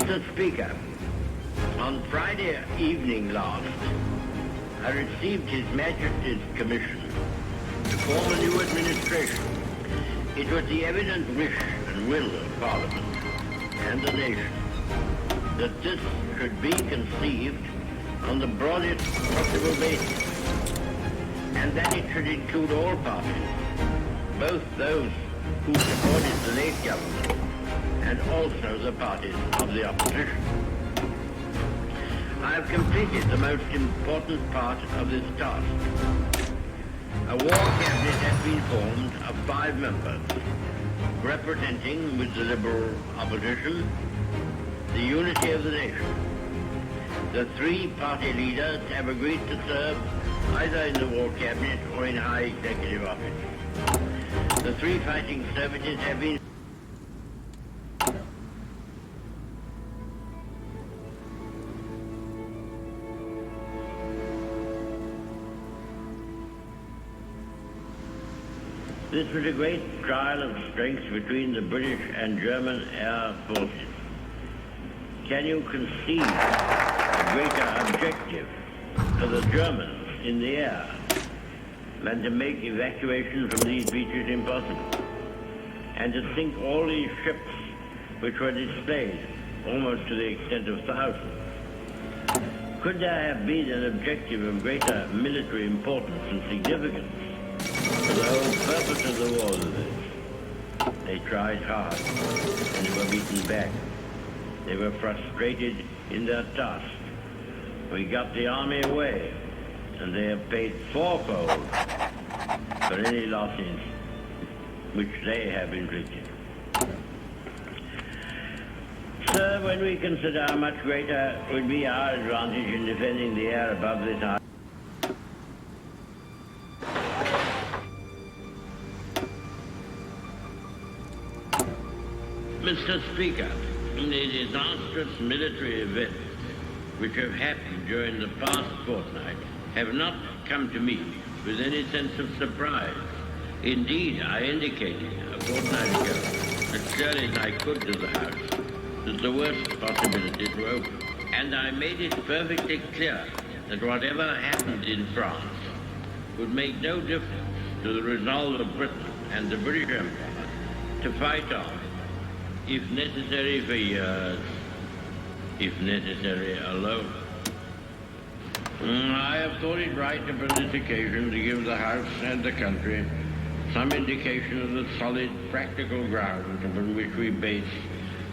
Mr. Speaker, on Friday evening last, I received His Majesty's commission to form a new administration. It was the evident wish and will of Parliament and the nation that this should be conceived on the broadest possible basis, and that it should include all parties, both those who supported the late government and also the parties of the opposition. I have completed the most important part of this task. A war cabinet has been formed of 5 members, representing, with the Liberal opposition, the unity of the nation. The 3 party leaders have agreed to serve either in the war cabinet or in high executive office. The 3 fighting services have been This was a great trial of strength between the British and German air forces. Can you conceive a greater objective for the Germans in the air than to make evacuation from these beaches impossible, and to sink all these ships which were displayed almost to the extent of thousands? Could there have been an objective of greater military importance and significance for the whole purpose of the war than this? They tried hard, and they were beaten back. They were frustrated in their task. We got the army away, and they have paid 4-fold for any losses which they have inflicted. Sir, when we consider how much greater would be our advantage in defending the air above this island, Mr. Speaker, the disastrous military events which have happened during the past fortnight have not come to me with any sense of surprise. Indeed, I indicated a fortnight ago, as clearly as I could to the House, that the worst possibilities were open. And I made it perfectly clear that whatever happened in France would make no difference to the resolve of Britain and the British Empire to fight on, if necessary for years, if necessary alone. I have thought it right upon this occasion to give the House and the country some indication of the solid, practical grounds upon which we base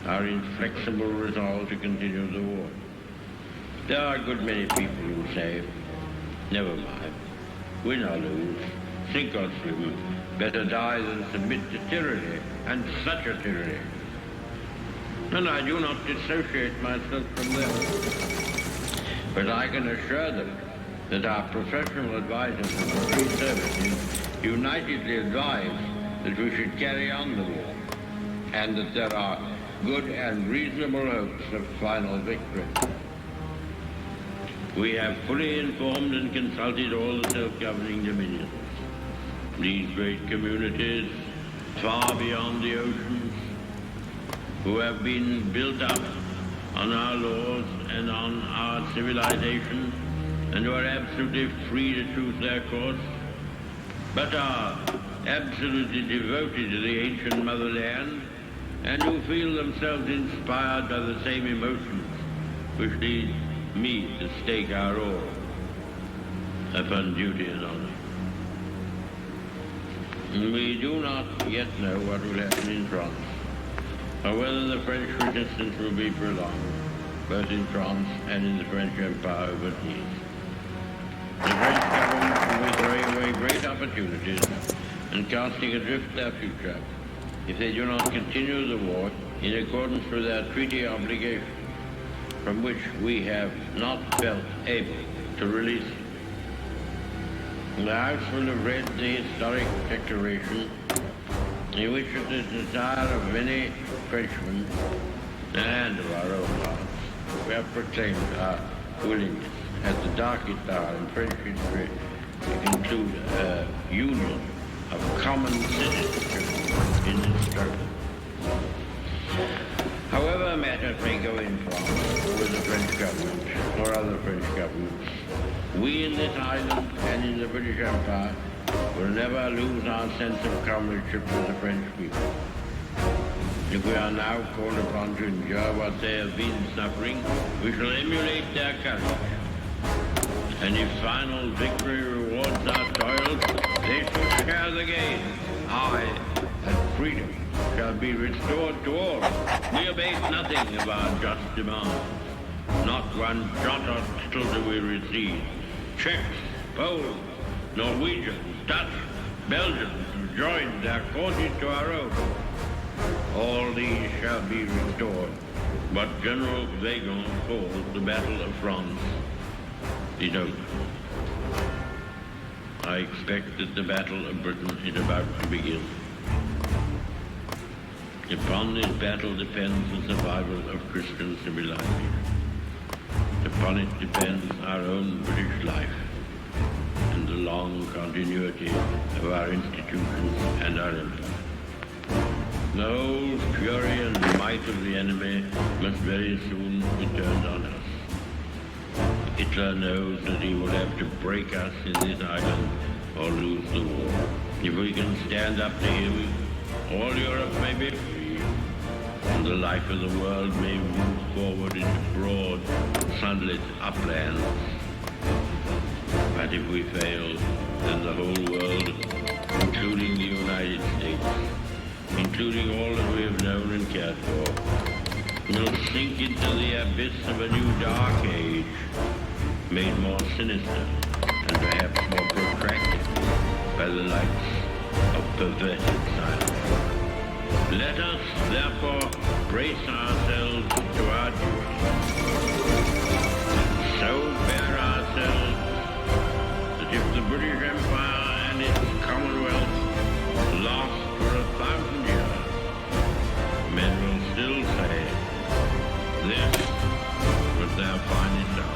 our inflexible resolve to continue the war. There are a good many people who say, never mind, win or lose, sink or swim, better die than submit to tyranny, and such a tyranny. And I do not dissociate myself from them. But I can assure them that our professional advisors of the three services unitedly advise that we should carry on the war, and that there are good and reasonable hopes of final victory. We have fully informed and consulted all the self-governing dominions. These great communities, far beyond the oceans, who have been built up on our laws and on our civilization, and who are absolutely free to choose their course, but are absolutely devoted to the ancient motherland, and who feel themselves inspired by the same emotions which lead me to stake our all upon duty and honor. We do not yet know what will happen in France, or whether the French resistance will be prolonged, both in France and in the French Empire overseas. The French government will be throwing away great opportunities and casting adrift their future if they do not continue the war in accordance with their treaty obligation, from which we have not felt able to release them. The House will have read the historic declaration in which it is the desire of many Frenchmen and of our own hearts we have proclaimed our willingness at the darkest hour in French history to conclude a union of common citizenship in this struggle. However, whatever matters may go in from with the French government or other French governments, we in this island and in the British Empire will never lose our sense of comradeship with the French people. If we are now called upon to endure what they have been suffering, we shall emulate their courage. And if final victory rewards our toils, they shall share the gain. Aye, and freedom shall be restored to all. We abate nothing of our just demands. Not one jot or tittle do we recede. Czechs, Poles, Norwegians, Dutch, Belgians have joined their causes to our own. All these shall be restored. What General Weygand calls the Battle of France is over. I expect that the Battle of Britain is about to begin. Upon this battle depends the survival of Christian civilization. Upon it depends our own British life and the long continuity of our institutions and our empire. The whole fury and might of the enemy must very soon be turned on us. Hitler knows that he will have to break us in this island or lose the war. If we can stand up to him, all Europe may be free, and the life of the world may move forward into broad, sunlit uplands. But if we fail, then the whole world, including the United States, including all that we have known and cared for, will sink into the abyss of a new dark age, made more sinister and perhaps more protracted by the lights of perverted silence. Let us, therefore, brace ourselves to our duty. So bear ourselves that if the British Empire and its Commonwealth last for 1,000 years, men will still say, this was their finest hour.